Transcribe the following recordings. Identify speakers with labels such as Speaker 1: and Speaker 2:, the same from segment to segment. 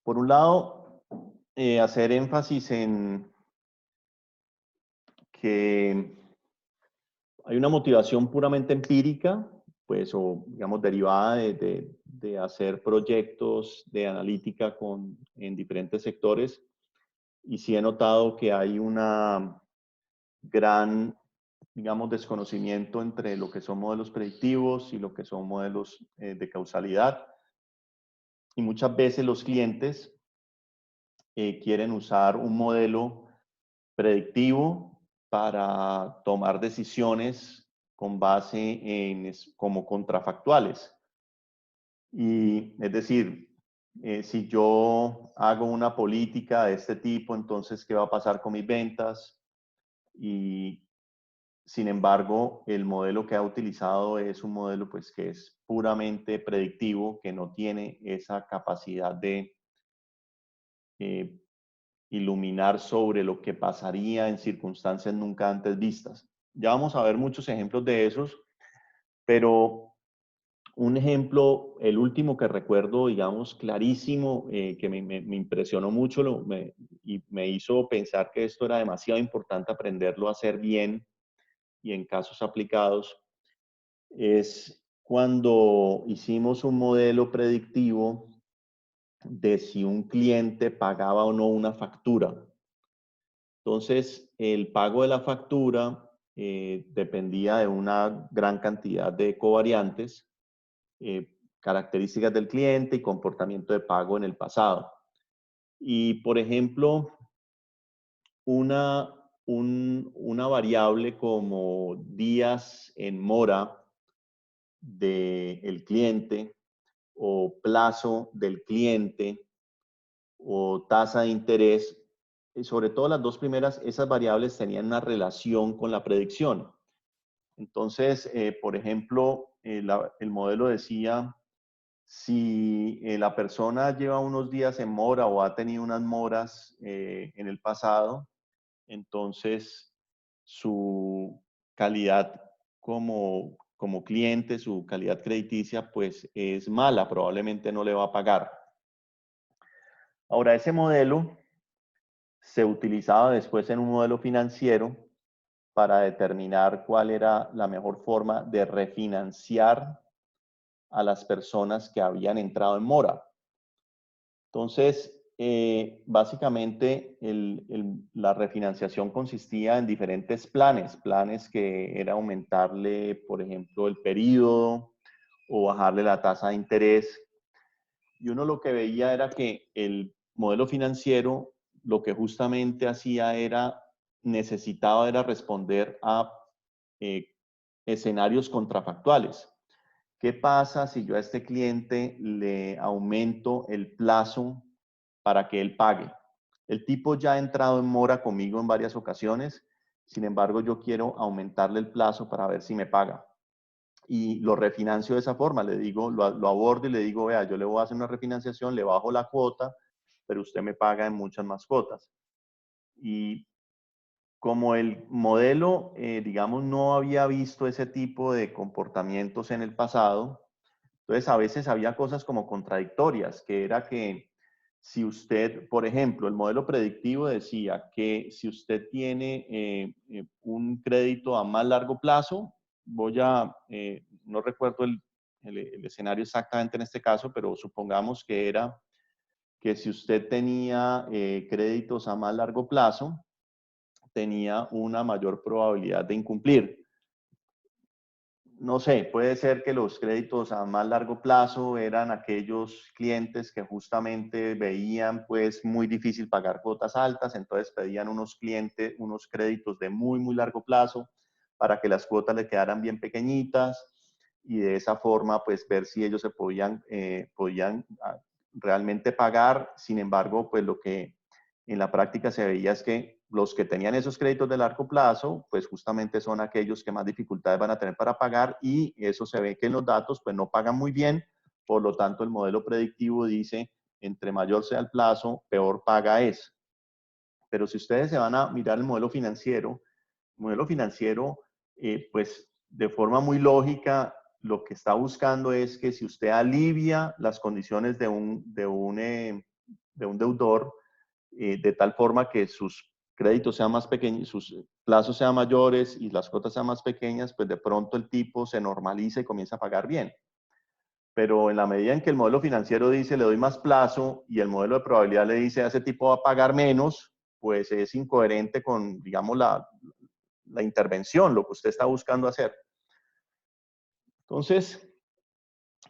Speaker 1: Por un lado, hacer énfasis en que hay una motivación puramente empírica, pues, o digamos, derivada de hacer proyectos de analítica en diferentes sectores. Y sí he notado que hay una gran, digamos, desconocimiento entre lo que son modelos predictivos y lo que son modelos de causalidad. Y muchas veces los clientes quieren usar un modelo predictivo para tomar decisiones con base como contrafactuales. Y es decir, si yo hago una política de este tipo, entonces, ¿qué va a pasar con mis ventas? Y sin embargo, el modelo que ha utilizado es un modelo pues, que es puramente predictivo, que no tiene esa capacidad de eh, iluminar sobre lo que pasaría en circunstancias nunca antes vistas. Ya vamos a ver muchos ejemplos de esos, pero un ejemplo, el último que recuerdo, digamos, clarísimo, que me impresionó mucho y me hizo pensar que esto era demasiado importante aprenderlo a hacer bien y en casos aplicados, es cuando hicimos un modelo predictivo de si un cliente pagaba o no una factura. Entonces, el pago de la factura dependía de una gran cantidad de covariantes, características del cliente y comportamiento de pago en el pasado. Y, por ejemplo, una variable como días en mora del cliente o plazo del cliente o tasa de interés, y sobre todo las dos primeras, esas variables tenían una relación con la predicción. Entonces, por ejemplo, el modelo decía, si la persona lleva unos días en mora o ha tenido unas moras en el pasado, entonces su calidad como cliente, su calidad crediticia, pues es mala, probablemente no le va a pagar. Ahora, ese modelo se utilizaba después en un modelo financiero para determinar cuál era la mejor forma de refinanciar a las personas que habían entrado en mora. Entonces, básicamente la refinanciación consistía en diferentes planes que era aumentarle, por ejemplo, el periodo o bajarle la tasa de interés. Y uno lo que veía era que el modelo financiero lo que justamente hacía necesitaba era responder a eh, escenarios contrafactuales. ¿Qué pasa si yo a este cliente le aumento el plazo para que él pague? El tipo ya ha entrado en mora conmigo en varias ocasiones, sin embargo yo quiero aumentarle el plazo para ver si me paga. Y lo refinancio de esa forma, le digo, lo abordo y le digo, vea, yo le voy a hacer una refinanciación, le bajo la cuota, pero usted me paga en muchas más cuotas. Y como el modelo, digamos, no había visto ese tipo de comportamientos en el pasado, entonces a veces había cosas como contradictorias, que era que si usted, por ejemplo, el modelo predictivo decía que si usted tiene un crédito a más largo plazo, no recuerdo el escenario exactamente en este caso, pero supongamos que era que si usted tenía créditos a más largo plazo, tenía una mayor probabilidad de incumplir. No sé, puede ser que los créditos a más largo plazo eran aquellos clientes que justamente veían pues muy difícil pagar cuotas altas, entonces pedían unos créditos de muy largo plazo para que las cuotas le quedaran bien pequeñitas y de esa forma pues ver si ellos se podían realmente pagar. Sin embargo, pues lo que en la práctica se veía es que los que tenían esos créditos de largo plazo, pues justamente son aquellos que más dificultades van a tener para pagar y eso se ve que en los datos pues no pagan muy bien, por lo tanto el modelo predictivo dice entre mayor sea el plazo, peor paga es. Pero si ustedes se van a mirar el modelo financiero pues de forma muy lógica lo que está buscando es que si usted alivia las condiciones de un deudor, de tal forma que sus créditos sean más pequeños, sus plazos sean mayores y las cuotas sean más pequeñas, pues de pronto el tipo se normaliza y comienza a pagar bien. Pero en la medida en que el modelo financiero dice le doy más plazo y el modelo de probabilidad le dice a ese tipo va a pagar menos, pues es incoherente con, digamos, la intervención, lo que usted está buscando hacer. Entonces,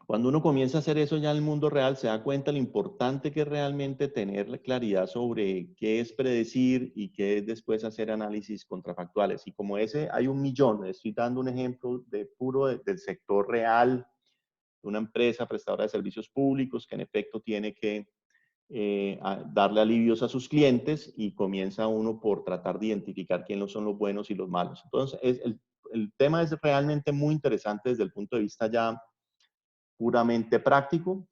Speaker 1: cuando uno comienza a hacer eso ya en el mundo real, se da cuenta lo importante que es realmente tener la claridad sobre qué es predecir y qué es después hacer análisis contrafactuales. Y como ese hay un millón, estoy dando un ejemplo de puro del sector real, de una empresa prestadora de servicios públicos que en efecto tiene que darle alivios a sus clientes y comienza uno por tratar de identificar quiénes son los buenos y los malos. Entonces, el tema es realmente muy interesante desde el punto de vista ya puramente práctico.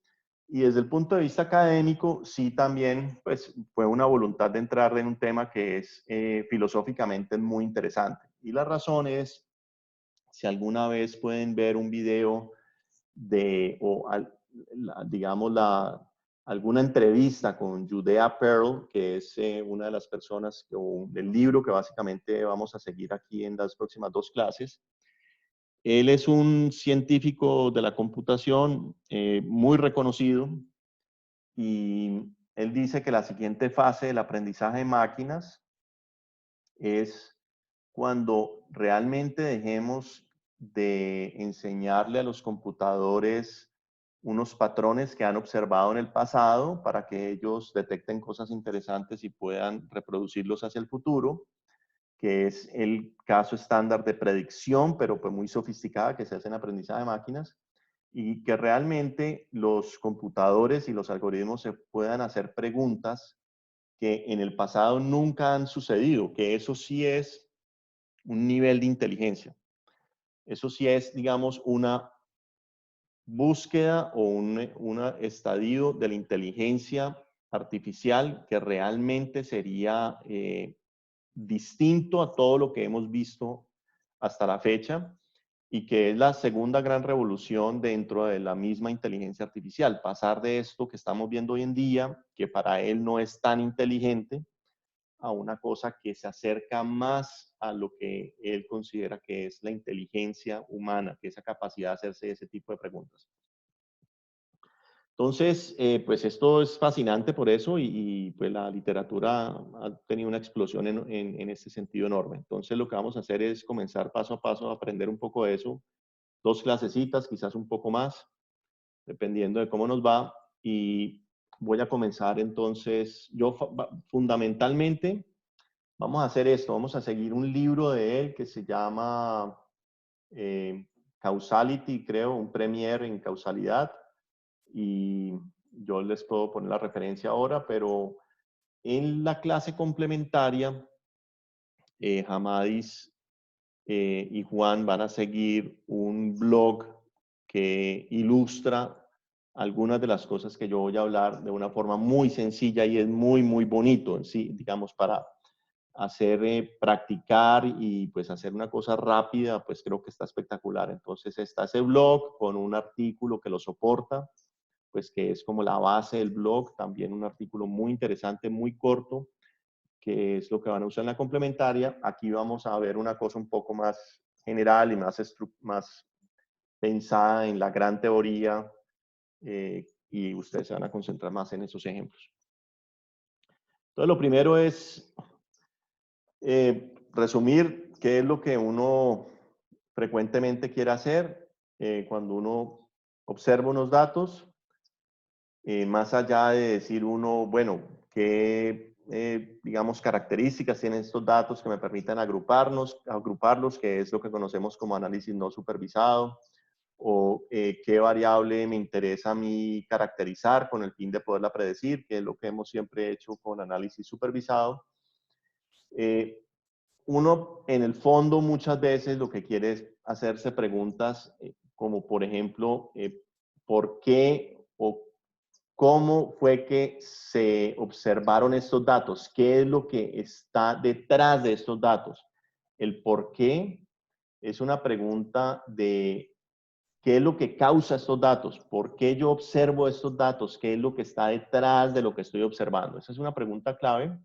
Speaker 1: Y desde el punto de vista académico, sí también pues, fue una voluntad de entrar en un tema que es filosóficamente muy interesante. Y la razón es, si alguna vez pueden ver un video digamos, alguna entrevista con Judea Pearl, que es una de las personas, o del libro que básicamente vamos a seguir aquí en las próximas 2 clases. Él es un científico de la computación muy reconocido y él dice que la siguiente fase del aprendizaje de máquinas es cuando realmente dejemos de enseñarle a los computadores unos patrones que han observado en el pasado para que ellos detecten cosas interesantes y puedan reproducirlos hacia el futuro, que es el caso estándar de predicción, pero pues muy sofisticada que se hace en aprendizaje de máquinas, y que realmente los computadores y los algoritmos se puedan hacer preguntas que en el pasado nunca han sucedido, que eso sí es un nivel de inteligencia. Eso sí es, digamos, una búsqueda o un estadio de la inteligencia artificial que realmente sería distinto a todo lo que hemos visto hasta la fecha y que es la segunda gran revolución dentro de la misma inteligencia artificial. Pasar de esto que estamos viendo hoy en día, que para él no es tan inteligente, a una cosa que se acerca más a lo que él considera que es la inteligencia humana, que es esa capacidad de hacerse ese tipo de preguntas. Entonces, pues esto es fascinante por eso y pues la literatura ha tenido una explosión en este sentido enorme. Entonces, lo que vamos a hacer es comenzar paso a paso a aprender un poco de eso. 2 clasecitas, quizás un poco más, dependiendo de cómo nos va. Y voy a comenzar entonces, yo fundamentalmente, vamos a hacer esto, vamos a seguir un libro de él que se llama Causality, creo, un premier en causalidad. Y yo les puedo poner la referencia ahora, pero en la clase complementaria, Hamadis y Juan van a seguir un blog que ilustra algunas de las cosas que yo voy a hablar de una forma muy sencilla y es muy, muy bonito, ¿sí? Digamos, para hacer, practicar y pues hacer una cosa rápida, pues creo que está espectacular. Entonces está ese blog con un artículo que lo soporta, pues que es como la base del blog, también un artículo muy interesante, muy corto, que es lo que van a usar en la complementaria. Aquí vamos a ver una cosa un poco más general y más pensada en la gran teoría y ustedes se van a concentrar más en esos ejemplos. Entonces, lo primero es resumir qué es lo que uno frecuentemente quiere hacer cuando uno observa unos datos. Más allá de decir uno, bueno, qué, digamos, características tienen estos datos que me permitan agruparlos, que es lo que conocemos como análisis no supervisado, o qué variable me interesa a mí caracterizar con el fin de poderla predecir, que es lo que hemos siempre hecho con análisis supervisado. Uno, en el fondo, muchas veces lo que quiere es hacerse preguntas como, por ejemplo, ¿por qué o cómo fue que se observaron estos datos? ¿Qué es lo que está detrás de estos datos? El por qué es una pregunta de ¿Qué es lo que causa estos datos? ¿Por qué yo observo estos datos? ¿Qué es lo que está detrás de lo que estoy observando? Esa es una pregunta clave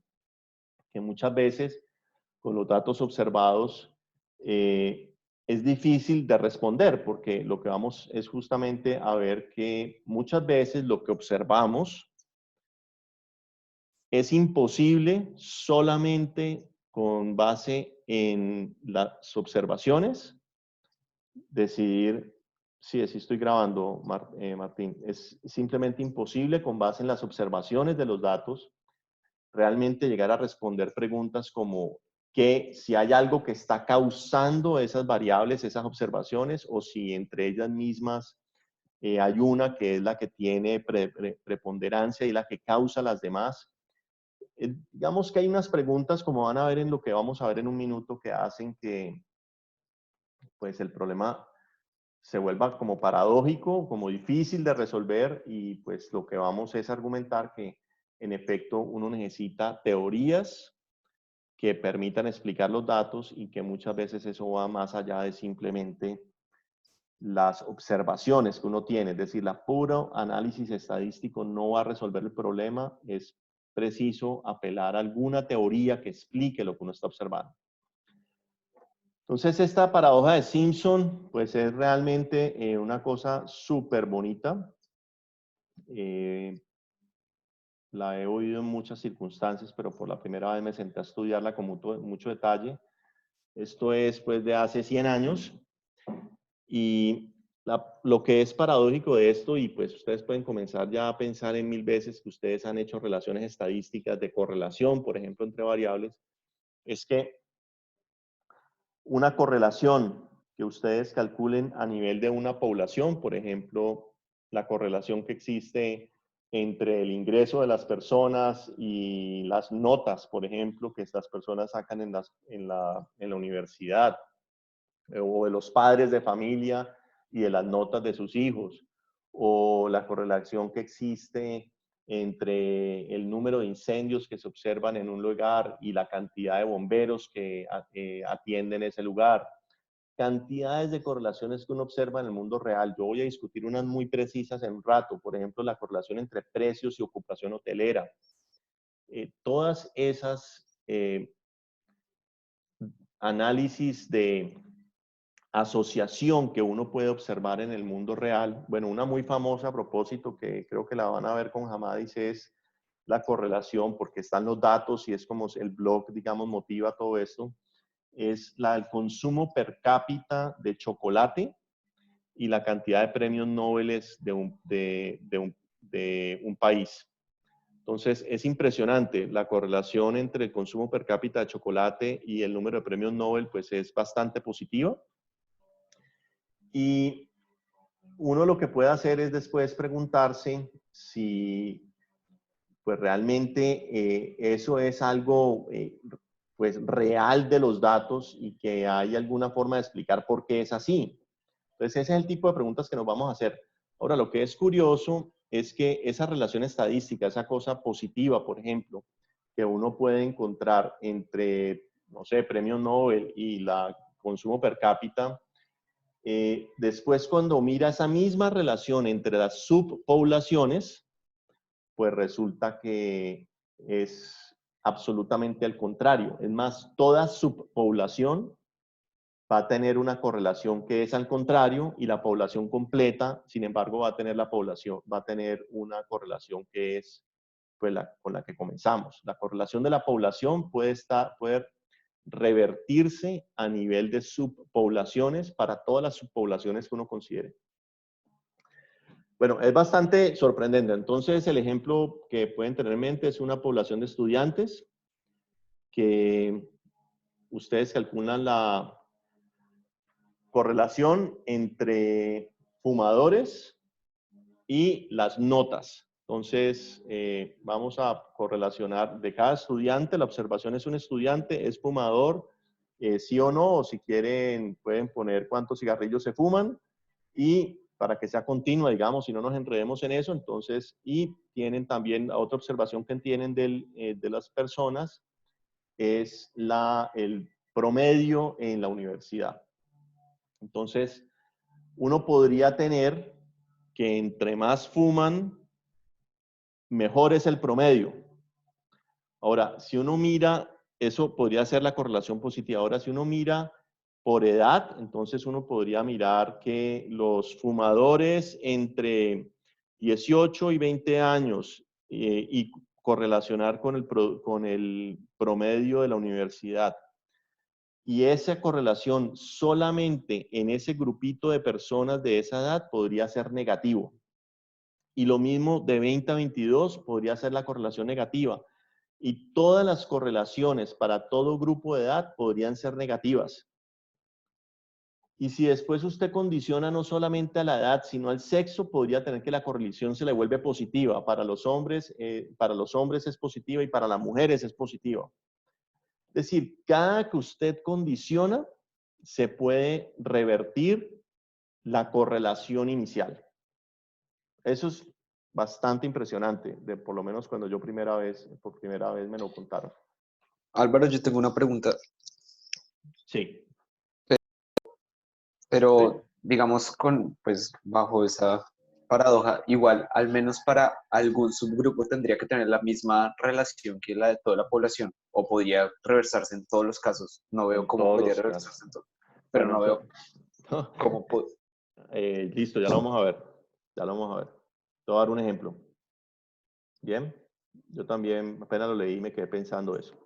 Speaker 1: que muchas veces con los datos observados es difícil de responder, porque lo que vamos es justamente a ver que muchas veces lo que observamos es imposible solamente con base en las observaciones decidir, sí, así estoy grabando, Martín, es simplemente imposible con base en las observaciones de los datos realmente llegar a responder preguntas como que si hay algo que está causando esas variables, esas observaciones, o si entre ellas mismas hay una que es la que tiene preponderancia y la que causa las demás. Digamos que hay unas preguntas, como van a ver en lo que vamos a ver en un minuto, que hacen que pues el problema se vuelva como paradójico, como difícil de resolver, y pues lo que vamos es argumentar que en efecto uno necesita teorías que permitan explicar los datos y que muchas veces eso va más allá de simplemente las observaciones que uno tiene, es decir, la puro análisis estadístico no va a resolver el problema, es preciso apelar a alguna teoría que explique lo que uno está observando. Entonces, esta paradoja de Simpson, pues es realmente una cosa súper bonita. La he oído en muchas circunstancias, pero por la primera vez me senté a estudiarla con mucho detalle. Esto es pues de hace 100 años. Y lo que es paradójico de esto, y pues ustedes pueden comenzar ya a pensar en 1000 veces que ustedes han hecho relaciones estadísticas de correlación, por ejemplo, entre variables, es que una correlación que ustedes calculen a nivel de una población, por ejemplo, la correlación que existe entre el ingreso de las personas y las notas, por ejemplo, que estas personas sacan en la universidad, o de los padres de familia y de las notas de sus hijos, o la correlación que existe entre el número de incendios que se observan en un lugar y la cantidad de bomberos que atienden ese lugar. Cantidades de correlaciones que uno observa en el mundo real. Yo voy a discutir unas muy precisas en un rato. Por ejemplo, la correlación entre precios y ocupación hotelera. Todas esas análisis de asociación que uno puede observar en el mundo real. Bueno, una muy famosa a propósito que creo que la van a ver con Hamadis es la correlación, porque están los datos y es como el blog, digamos, motiva todo esto, es la del consumo per cápita de chocolate y la cantidad de premios Nobel de un país. Entonces, es impresionante la correlación entre el consumo per cápita de chocolate y el número de premios Nobel, pues es bastante positiva. Y uno lo que puede hacer es después preguntarse si pues realmente eso es algo pues real de los datos y que hay alguna forma de explicar por qué es así. Entonces ese es el tipo de preguntas que nos vamos a hacer. Ahora, lo que es curioso es que esa relación estadística, esa cosa positiva, por ejemplo, que uno puede encontrar entre, no sé, premio Nobel y la consumo per cápita, después, cuando mira esa misma relación entre las subpoblaciones, pues resulta que es absolutamente al contrario. Es más, toda subpoblación va a tener una correlación que es al contrario y la población completa, sin embargo, va a tener una correlación que es pues, con la que comenzamos. La correlación de la población puede revertirse a nivel de subpoblaciones para todas las subpoblaciones que uno considere. Bueno, es bastante sorprendente. Entonces, el ejemplo que pueden tener en mente es una población de estudiantes que ustedes calculan la correlación entre fumadores y las notas. Entonces, vamos a correlacionar de cada estudiante. La observación es un estudiante, es fumador, sí o no, o si quieren pueden poner cuántos cigarrillos se fuman y para que sea continua, digamos, si no nos enredemos en eso, entonces, y tienen también otra observación que tienen de las personas, es el promedio en la universidad. Entonces, uno podría tener que entre más fuman, mejor es el promedio. Ahora, si uno mira, eso podría ser la correlación positiva. Ahora, si uno mira por edad, entonces uno podría mirar que los fumadores entre 18 y 20 años y correlacionar con el promedio de la universidad. Y esa correlación solamente en ese grupito de personas de esa edad podría ser negativo. Y lo mismo de 20 a 22 podría ser la correlación negativa. Y todas las correlaciones para todo grupo de edad podrían ser negativas. Y si después usted condiciona no solamente a la edad, sino al sexo, podría tener que la correlación se le vuelve positiva. Para los hombres es positiva y para las mujeres es positiva. Es decir, cada que usted condiciona, se puede revertir la correlación inicial. Eso es bastante impresionante, por lo menos cuando yo por primera vez me lo contaron.
Speaker 2: Álvaro, yo tengo una pregunta,
Speaker 1: Sí.
Speaker 2: pero digamos pues bajo esa paradoja, igual, al menos para algún subgrupo tendría que tener la misma relación que la de toda la población, o podría reversarse en todos los casos. No veo
Speaker 1: En
Speaker 2: cómo
Speaker 1: todos
Speaker 2: podría
Speaker 1: los
Speaker 2: reversarse
Speaker 1: casos.
Speaker 2: en todo, pero
Speaker 1: Bueno,
Speaker 2: no veo cómo
Speaker 1: listo, ya lo vamos a ver. Ya lo vamos a ver. Te voy a dar un ejemplo. Bien. Yo también apenas lo leí y me quedé pensando eso.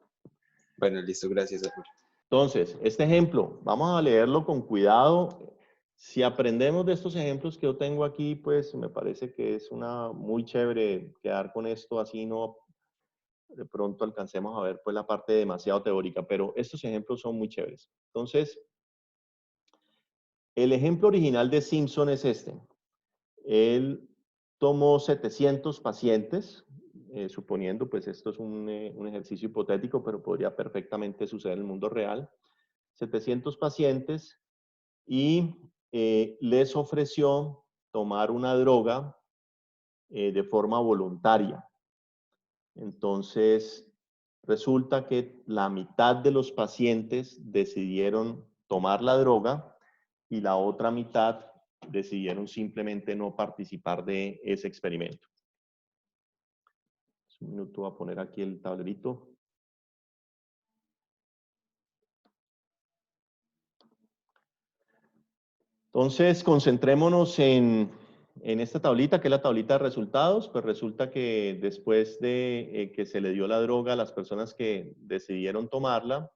Speaker 2: Bueno, listo, gracias, Álvaro.
Speaker 1: Entonces, este ejemplo, vamos a leerlo con cuidado. Si aprendemos de estos ejemplos que yo tengo aquí, pues me parece que es muy chévere quedar con esto, así no de pronto alcancemos a ver pues la parte demasiado teórica, pero estos ejemplos son muy chéveres. Entonces, el ejemplo original de Simpson es este. Él tomó 700 pacientes, suponiendo, pues esto es un ejercicio hipotético, pero podría perfectamente suceder en el mundo real. 700 pacientes y les ofreció tomar una droga de forma voluntaria. Entonces, resulta que la mitad de los pacientes decidieron tomar la droga y la otra mitad decidieron simplemente no participar de ese experimento. Un minuto, voy a poner aquí el tablerito. Entonces, concentrémonos en esta tablita, que es la tablita de resultados. Pues resulta que después de que se le dio la droga a las personas que decidieron tomarla,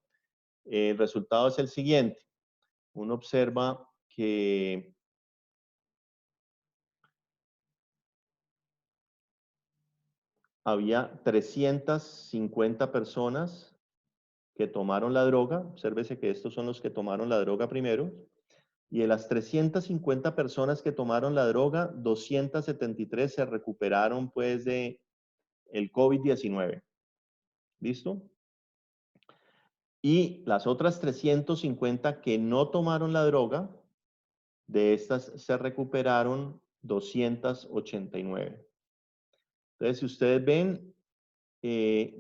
Speaker 1: el resultado es el siguiente. Uno observa que había 350 personas que tomaron la droga. Obsérvese que estos son los que tomaron la droga primero. Y de las 350 personas que tomaron la droga, 273 se recuperaron pues de el COVID-19. ¿Listo? Y las otras 350 que no tomaron la droga, de estas se recuperaron 289. Entonces, si ustedes ven,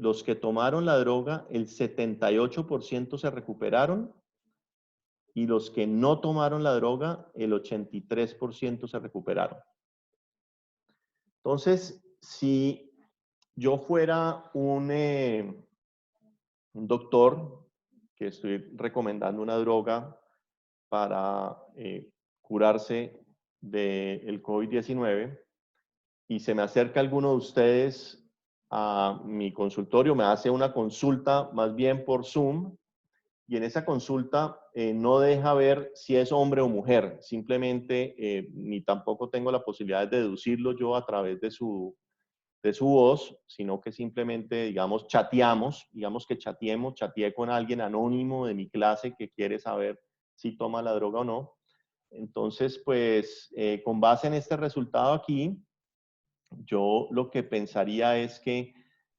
Speaker 1: los que tomaron la droga, el 78% se recuperaron y los que no tomaron la droga, el 83% se recuperaron. Entonces, si yo fuera un doctor que estoy recomendando una droga para curarse del COVID-19 y se me acerca alguno de ustedes a mi consultorio, me hace una consulta más bien por Zoom y en esa consulta no deja ver si es hombre o mujer, simplemente ni tampoco tengo la posibilidad de deducirlo yo a través de su voz, sino que simplemente, digamos, digamos que chateé con alguien anónimo de mi clase que quiere saber si toma la droga o no. Entonces, pues, con base en este resultado aquí, yo lo que pensaría es que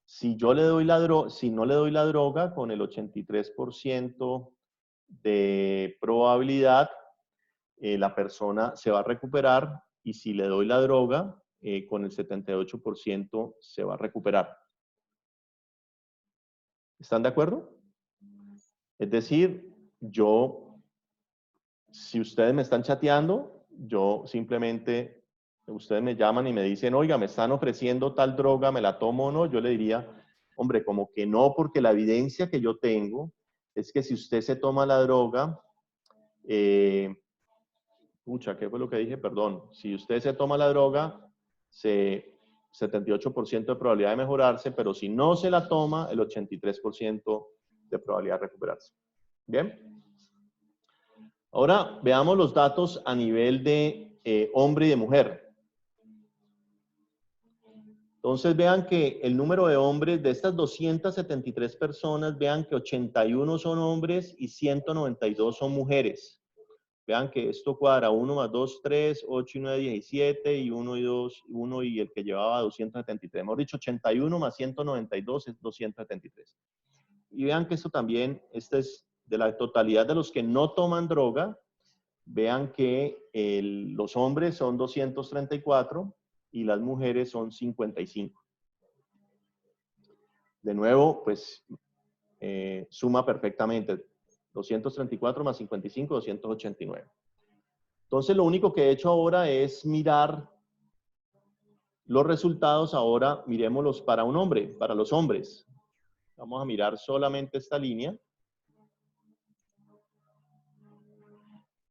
Speaker 1: si yo le doy si no le doy la droga con el 83% de probabilidad, la persona se va a recuperar y si le doy la droga, con el 78% se va a recuperar. ¿Están de acuerdo? Es decir, si ustedes me están chateando, yo simplemente, ustedes me llaman y me dicen, oiga, me están ofreciendo tal droga, ¿me la tomo o no? Yo le diría, hombre, como que no, porque la evidencia que yo tengo es que si usted se toma la droga, pucha, ¿qué fue lo que dije? Perdón. Si usted se toma la droga, 78% de probabilidad de mejorarse, pero si no se la toma, el 83% de probabilidad de recuperarse. ¿Bien? Ahora veamos los datos a nivel de hombre y de mujer. Entonces vean que el número de hombres de estas 273 personas, vean que 81 son hombres y 192 son mujeres. Vean que esto cuadra 1 más 2, 3, 8 y 9, 17 y 1 y 2, 1 y el que llevaba 273. Hemos dicho 81 más 192 es 273. Y vean que esto también, este es de la totalidad de los que no toman droga, vean que los hombres son 234 y las mujeres son 55. De nuevo, pues suma perfectamente. 234 más 55, 289. Entonces, lo único que he hecho ahora es mirar los resultados. Ahora, miremoslos para un hombre, para los hombres. Vamos a mirar solamente esta línea.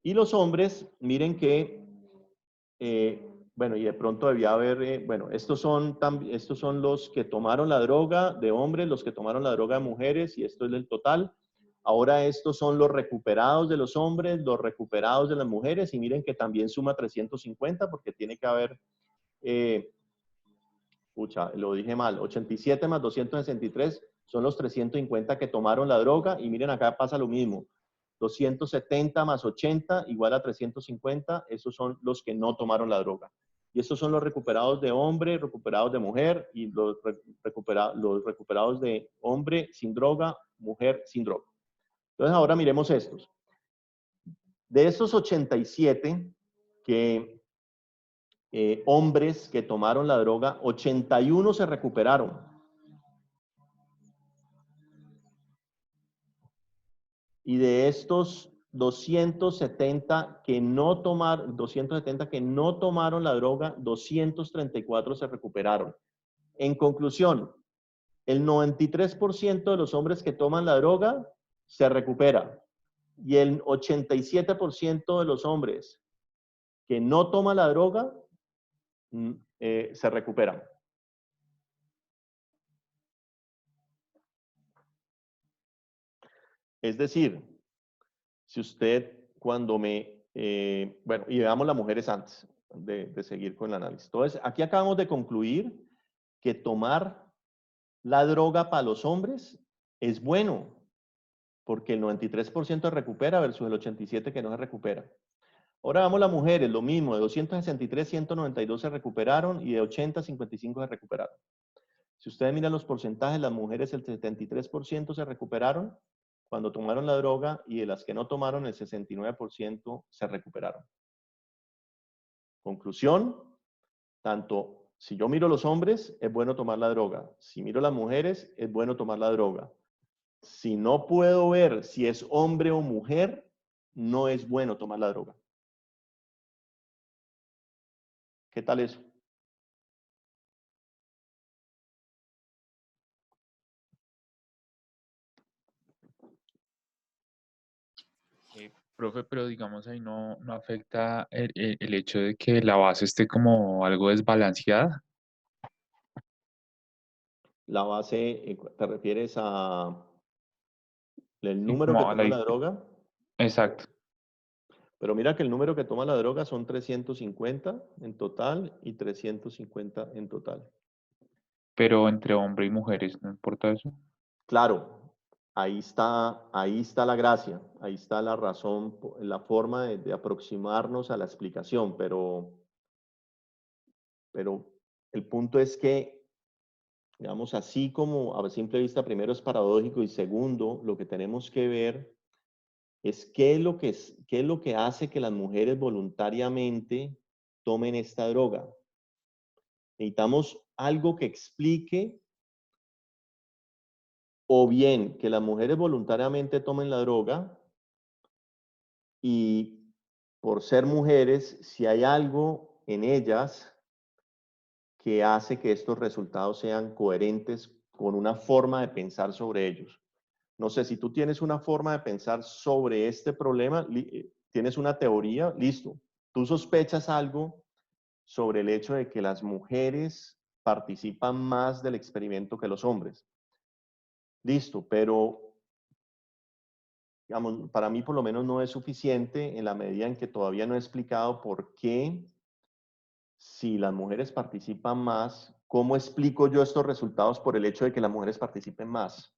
Speaker 1: Y los hombres, miren que, bueno, y de pronto debía haber, bueno, estos son los que tomaron la droga de hombres, los que tomaron la droga de mujeres, y esto es el total. Ahora estos son los recuperados de los hombres, los recuperados de las mujeres, y miren que también suma 350 porque tiene que haber, pucha, lo dije mal, 87 más 263 son los 350 que tomaron la droga, y miren acá pasa lo mismo. 270 más 80 igual a 350, esos son los que no tomaron la droga. Y estos son los recuperados de hombre, recuperados de mujer, y los recuperados de hombre sin droga, mujer sin droga. Entonces ahora miremos estos. De estos 87 hombres que tomaron la droga, 81 se recuperaron. Y de estos 270 que no tomaron la droga, 234 se recuperaron. En conclusión, el 93% de los hombres que toman la droga se recupera. Y el 87% de los hombres que no toman la droga se recuperan. Es decir, si usted cuando bueno, y veamos las mujeres antes de seguir con el análisis. Entonces, aquí acabamos de concluir que tomar la droga para los hombres es bueno, porque el 93% se recupera versus el 87% que no se recupera. Ahora vamos las mujeres, lo mismo, de 263, 192 se recuperaron y de 80, 55 se recuperaron. Si ustedes miran los porcentajes, las mujeres el 73% se recuperaron cuando tomaron la droga y de las que no tomaron el 69% se recuperaron. Conclusión, tanto si yo miro los hombres, es bueno tomar la droga. Si miro las mujeres, es bueno tomar la droga. Si no puedo ver si es hombre o mujer, no es bueno tomar la droga. ¿Qué tal eso?
Speaker 3: Profe, pero digamos ahí no afecta el hecho de que la base esté como algo desbalanceada.
Speaker 1: La base, ¿te refieres a el
Speaker 3: Sí,
Speaker 1: número que
Speaker 3: como a
Speaker 1: toma la droga?
Speaker 3: exacto,
Speaker 1: Pero mira que el número que toma la droga son 350 en total y 350 en total.
Speaker 3: pero entre hombre y mujeres, ¿no importa eso?
Speaker 1: Claro, ahí está la gracia, ahí está la razón, la forma de aproximarnos a la explicación, pero el punto es que, digamos, así como a simple vista primero es paradójico y segundo, lo que tenemos que ver es qué es lo que hace que las mujeres voluntariamente tomen esta droga. Necesitamos algo que explique o bien que las mujeres voluntariamente tomen la droga y por ser mujeres, si hay algo en ellas que hace que estos resultados sean coherentes con una forma de pensar sobre ellos. No sé, si tú tienes una forma de pensar sobre este problema, tienes una teoría, listo. Tú sospechas algo sobre el hecho de que las mujeres participan más del experimento que los hombres. Listo, pero digamos, para mí por lo menos no es suficiente en la medida en que todavía no he explicado por qué, si las mujeres participan más, ¿cómo explico yo estos resultados por el hecho de que las mujeres participen más?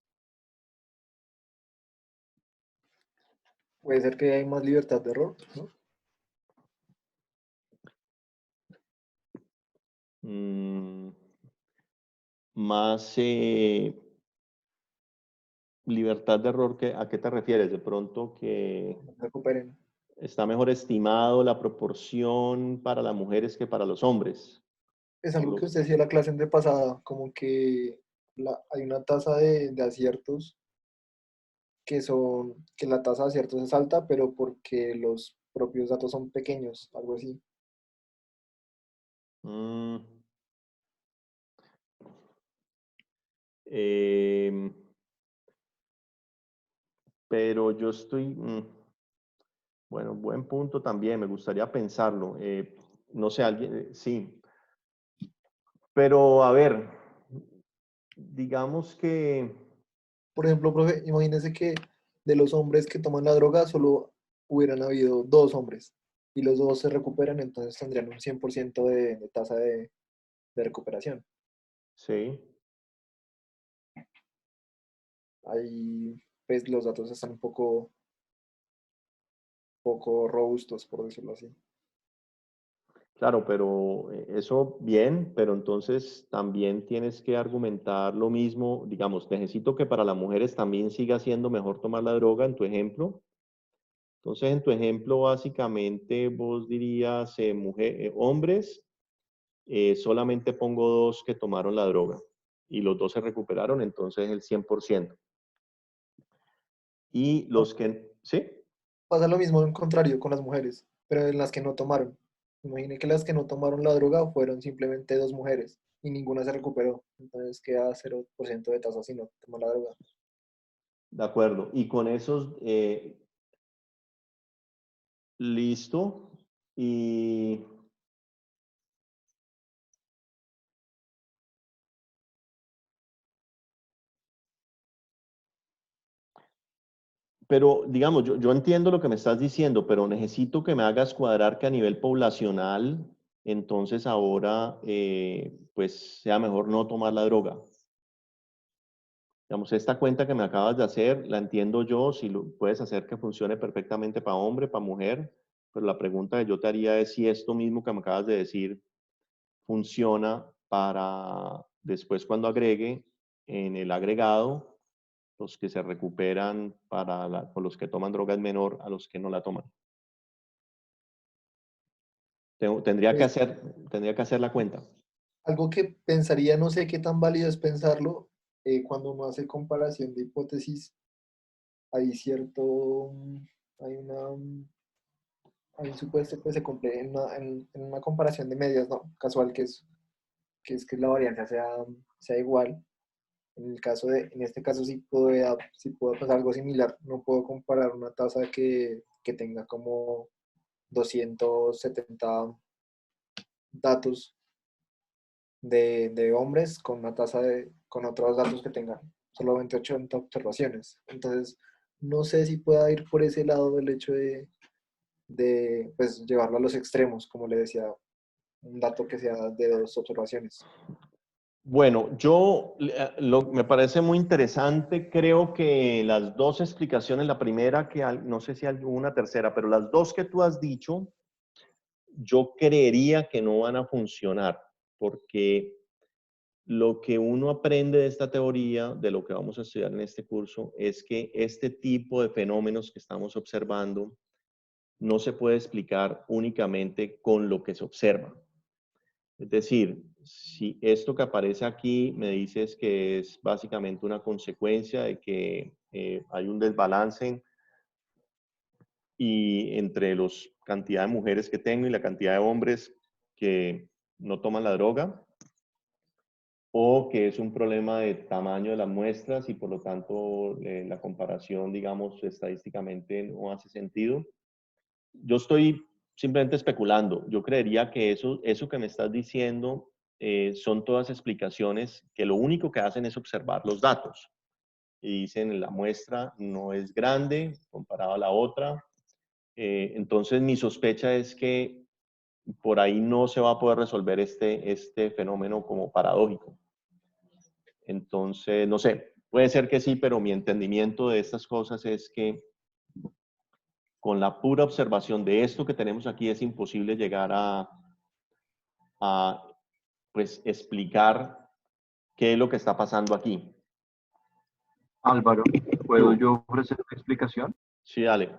Speaker 4: Puede ser que hay más libertad de error, ¿no?
Speaker 1: Más libertad de error, ¿a qué te refieres? De pronto que
Speaker 4: Recuperen.
Speaker 1: está mejor estimado la proporción para las mujeres que para los hombres.
Speaker 4: Es algo que usted decía en la clase antepasada, como que hay una tasa de aciertos que la tasa de aciertos es alta, pero porque los propios datos son pequeños, algo así.
Speaker 1: Mm. Em, pero yo estoy, bueno, buen punto también, me gustaría pensarlo. No sé, alguien, sí. Pero a ver, digamos que,
Speaker 4: Por ejemplo, profe, imagínese que de los hombres que toman la droga solo hubieran habido 2 hombres y los 2 se recuperan, entonces tendrían un 100% de tasa de recuperación.
Speaker 1: sí,
Speaker 4: Ahí, pues, los datos están un poco robustos, por decirlo así.
Speaker 1: claro, pero eso bien, pero entonces también tienes que argumentar lo mismo, digamos, necesito que para las mujeres también siga siendo mejor tomar la droga en tu ejemplo. Entonces, en tu ejemplo, básicamente vos dirías, hombres, solamente pongo 2 que tomaron la droga y los 2 se recuperaron, entonces el 100%. Y los que, ¿sí?
Speaker 4: Pasa lo mismo en contrario con las mujeres, pero en las que no tomaron. Imagine que las que no tomaron la droga fueron simplemente 2 mujeres y ninguna se recuperó. Entonces queda 0% de tasa si no toma la droga.
Speaker 1: De acuerdo. Y con esos, listo. Y, pero digamos, yo entiendo lo que me estás diciendo, pero necesito que me hagas cuadrar que a nivel poblacional, entonces ahora, pues sea mejor no tomar la droga. Digamos, esta cuenta que me acabas de hacer, la entiendo yo, si lo puedes hacer que funcione perfectamente para hombre, para mujer, pero la pregunta que yo te haría es si esto mismo que me acabas de decir funciona para después cuando agregue en el agregado los que se recuperan por los que toman droga es menor a los que no la toman. Tendría que
Speaker 4: Pues,
Speaker 1: hacer la cuenta.
Speaker 4: algo que pensaría, no sé qué tan válido es pensarlo, cuando uno hace comparación de hipótesis, hay cierto, hay hay un supuesto que se cumple en una comparación de medias, ¿no? Casual, que la varianza sea igual. En este caso sí puedo pasar algo similar. No puedo comparar una tasa que tenga como 270 datos de hombres con una con otros datos que tengan solamente 80 observaciones. Entonces, no sé si pueda ir por ese lado del hecho de pues, llevarlo a los extremos, como le decía, un dato que sea de 2 observaciones.
Speaker 1: Bueno, me parece muy interesante. Creo que las dos explicaciones, la primera, no sé si hay una tercera, pero las dos que tú has dicho, yo creería que no van a funcionar, porque lo que uno aprende de esta teoría, de lo que vamos a estudiar en este curso, es que este tipo de fenómenos que estamos observando no se puede explicar únicamente con lo que se observa. Es decir, si esto que aparece aquí me dices que es básicamente una consecuencia de que hay un desbalance y entre la cantidad de mujeres que tengo y la cantidad de hombres que no toman la droga, o que es un problema de tamaño de las muestras y por lo tanto la comparación, digamos, estadísticamente no hace sentido. Yo estoy simplemente especulando. Yo creería que eso que me estás diciendo son todas explicaciones que lo único que hacen es observar los datos. Y dicen, la muestra no es grande comparado a la otra. Entonces, mi sospecha es que por ahí no se va a poder resolver este fenómeno como paradójico. Entonces, no sé, puede ser que sí, pero mi entendimiento de estas cosas es que con la pura observación de esto que tenemos aquí es imposible llegar a pues, explicar qué es lo que está pasando aquí.
Speaker 5: Álvaro, ¿puedo yo ofrecer una explicación?
Speaker 1: Sí, dale.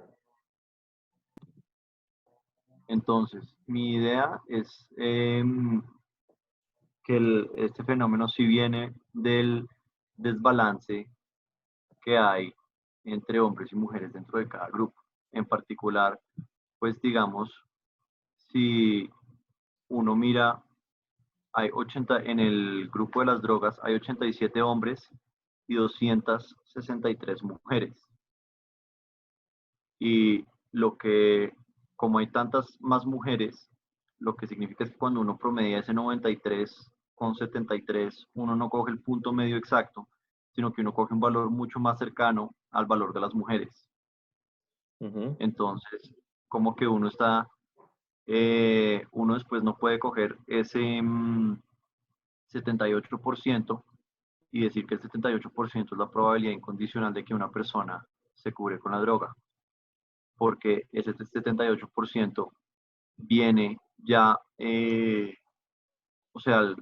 Speaker 5: Entonces, mi idea es que este fenómeno sí viene del desbalance que hay entre hombres y mujeres dentro de cada grupo. En particular, pues digamos, si uno mira, en el grupo de las drogas hay 87 hombres y 263 mujeres. Y como hay tantas más mujeres, lo que significa es que cuando uno promedia ese 93,73, uno no coge el punto medio exacto, sino que uno coge un valor mucho más cercano al valor de las mujeres. Entonces, como que uno después no puede coger ese 78% y decir que el 78% es la probabilidad incondicional de que una persona se cure con la droga, porque ese 78% viene ya, o sea,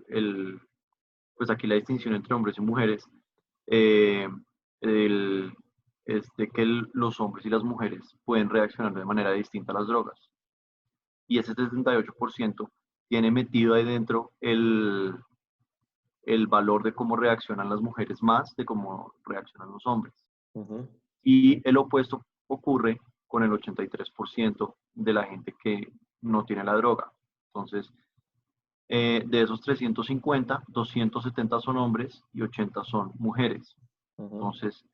Speaker 5: pues aquí la distinción entre hombres y mujeres eh, es de que los hombres y las mujeres pueden reaccionar de manera distinta a las drogas. Y ese 78% tiene metido ahí dentro el valor de cómo reaccionan las mujeres más de cómo reaccionan los hombres. Y el opuesto ocurre con el 83% de la gente que no tiene la droga. Entonces, de esos 350, 270 son hombres y 80 son mujeres. Entonces,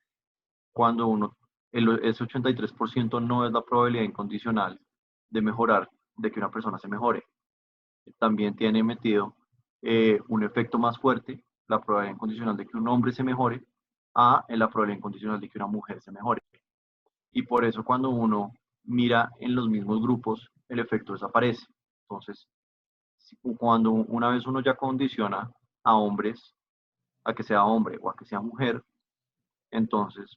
Speaker 5: cuando ese 83% no es la probabilidad incondicional de mejorar, de que una persona se mejore. También tiene metido un efecto más fuerte, la probabilidad incondicional de que un hombre se mejore, en la probabilidad incondicional de que una mujer se mejore. Y por eso cuando uno mira en los mismos grupos, el efecto desaparece. Entonces, cuando una vez uno ya condiciona a hombres a que sea hombre o a que sea mujer, entonces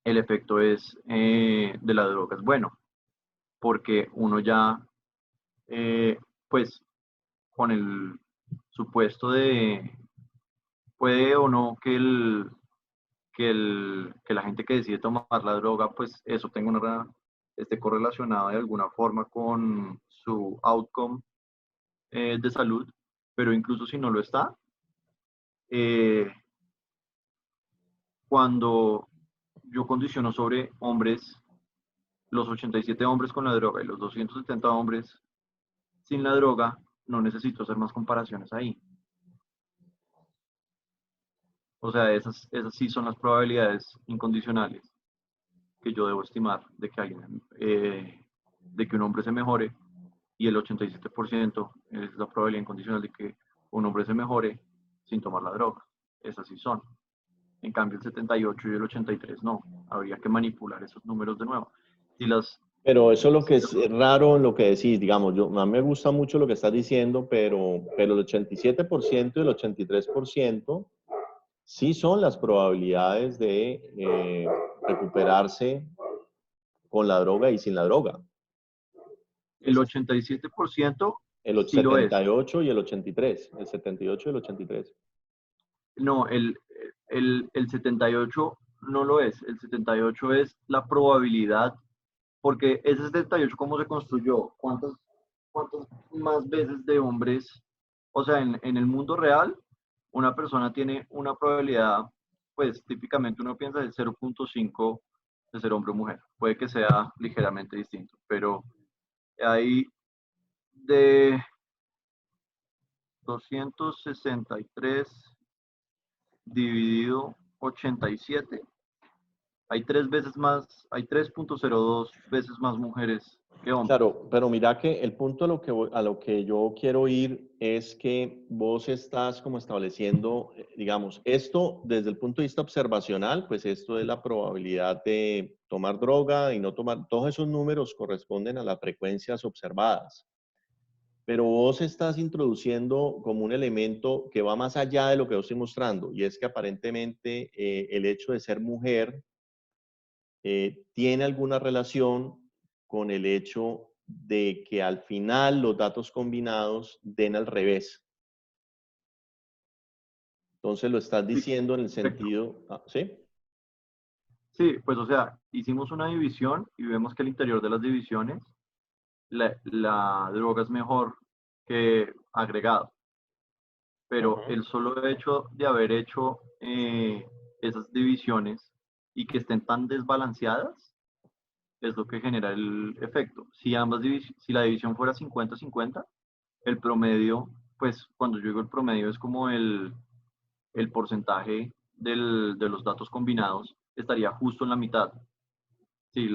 Speaker 5: el efecto de la droga es bueno, porque uno ya, pues, con el supuesto de puede o no que la gente que decide tomar la droga, pues eso esté correlacionado de alguna forma con su outcome de salud, pero incluso si no lo está, cuando yo condiciono sobre hombres, los 87 hombres con la droga y los 270 hombres sin la droga, no necesito hacer más comparaciones ahí. O sea, esas sí son las probabilidades incondicionales que yo debo estimar de que un hombre se mejore, y el 87% es la probabilidad incondicional de que un hombre se mejore sin tomar la droga. Esas sí son. En cambio, el 78 y el 83 no. Habría que manipular esos números de nuevo.
Speaker 1: Pero eso es lo que es raro en lo que decís, digamos, a mí me gusta mucho lo que estás diciendo, pero el 87% y el 83% sí son las probabilidades de recuperarse con la droga y sin la droga.
Speaker 5: El 87%
Speaker 1: el
Speaker 5: sí lo es.
Speaker 1: 78 y el 83, el 78 y el 83.
Speaker 5: No, el 78 no lo es. El 78 es la probabilidad, porque ese 78, ¿cómo se construyó? ¿Cuántas más veces de hombres? O sea, en el mundo real, una persona tiene una probabilidad, pues típicamente uno piensa de 0.5 de ser hombre o mujer. Puede que sea ligeramente distinto, pero hay de 263 dividido 87, hay 3.02 veces más mujeres que hombres.
Speaker 1: Claro, pero mira que el punto a lo que yo quiero ir es que vos estás como estableciendo, digamos, esto desde el punto de vista observacional, pues esto es la probabilidad de tomar droga y no tomar, todos esos números corresponden a las frecuencias observadas. Pero vos estás introduciendo como un elemento que va más allá de lo que yo estoy mostrando, y es que aparentemente el hecho de ser mujer tiene alguna relación con el hecho de que al final los datos combinados den al revés. Entonces lo estás
Speaker 5: Sí,
Speaker 1: diciendo en el
Speaker 5: correcto.
Speaker 1: sentido, ¿sí?
Speaker 5: Sí, pues o sea, hicimos una división y vemos que al interior de las divisiones la droga es mejor que agregado, pero
Speaker 1: Ujú.
Speaker 5: el solo hecho de haber hecho esas divisiones y que estén tan desbalanceadas es lo que genera el efecto. Si la división fuera 50-50, el promedio, pues cuando yo digo el promedio es como el porcentaje de los datos combinados estaría justo en la mitad. Si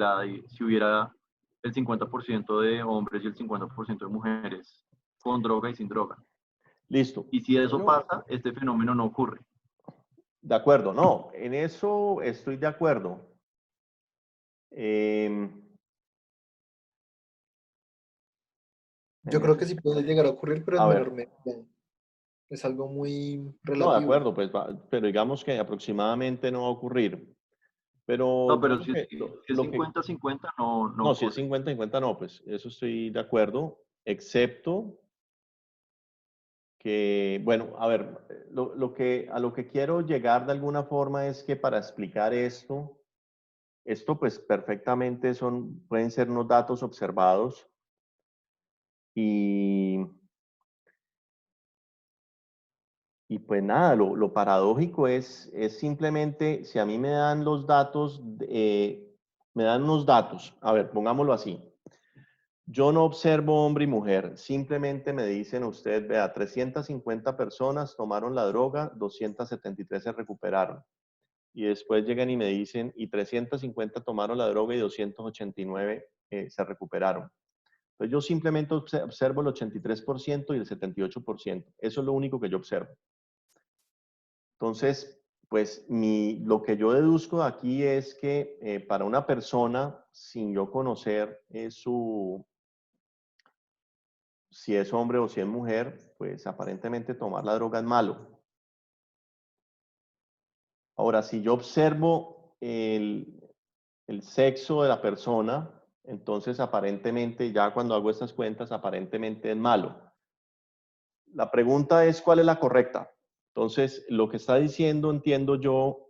Speaker 5: hubiera el 50% de hombres y el 50% de mujeres con droga y sin droga.
Speaker 1: Listo.
Speaker 5: Y si eso
Speaker 1: Bueno,
Speaker 5: pasa, este fenómeno no ocurre.
Speaker 1: de acuerdo, no, en eso estoy de acuerdo.
Speaker 4: Yo
Speaker 1: En
Speaker 4: creo
Speaker 1: eso,
Speaker 4: que sí puede llegar a ocurrir, pero
Speaker 1: a
Speaker 4: en
Speaker 1: ver,
Speaker 4: menor medida. Es algo muy
Speaker 1: no, de
Speaker 4: relativo.
Speaker 1: acuerdo, pues, pero digamos que aproximadamente no va a ocurrir. Pero
Speaker 5: No,
Speaker 1: yo
Speaker 5: pero
Speaker 1: lo
Speaker 5: si,
Speaker 1: que,
Speaker 5: si es
Speaker 1: lo que
Speaker 5: 50-50, no
Speaker 1: no, si es
Speaker 5: ocurre.
Speaker 1: 50-50, no, pues eso estoy de acuerdo, excepto que, bueno, a ver, a lo que quiero llegar de alguna forma es que para explicar esto pues perfectamente pueden ser unos datos observados y, y pues nada, lo paradójico es simplemente si a mí me dan los datos, me dan unos datos, a ver, pongámoslo así. Yo no observo hombre y mujer, simplemente me dicen usted, vea, 350 personas tomaron la droga, 273 se recuperaron. Y después llegan y me dicen, y 350 tomaron la droga y 289 se recuperaron. Entonces yo simplemente observo el 83% y el 78%. Eso es lo único que yo observo. Entonces, pues lo que yo deduzco de aquí es que para una persona, sin yo conocer si es hombre o si es mujer, pues aparentemente tomar la droga es malo. Ahora, si yo observo el sexo de la persona, entonces aparentemente, ya cuando hago estas cuentas, aparentemente es malo. La pregunta es, ¿cuál es la correcta? Entonces, lo que está diciendo, entiendo yo,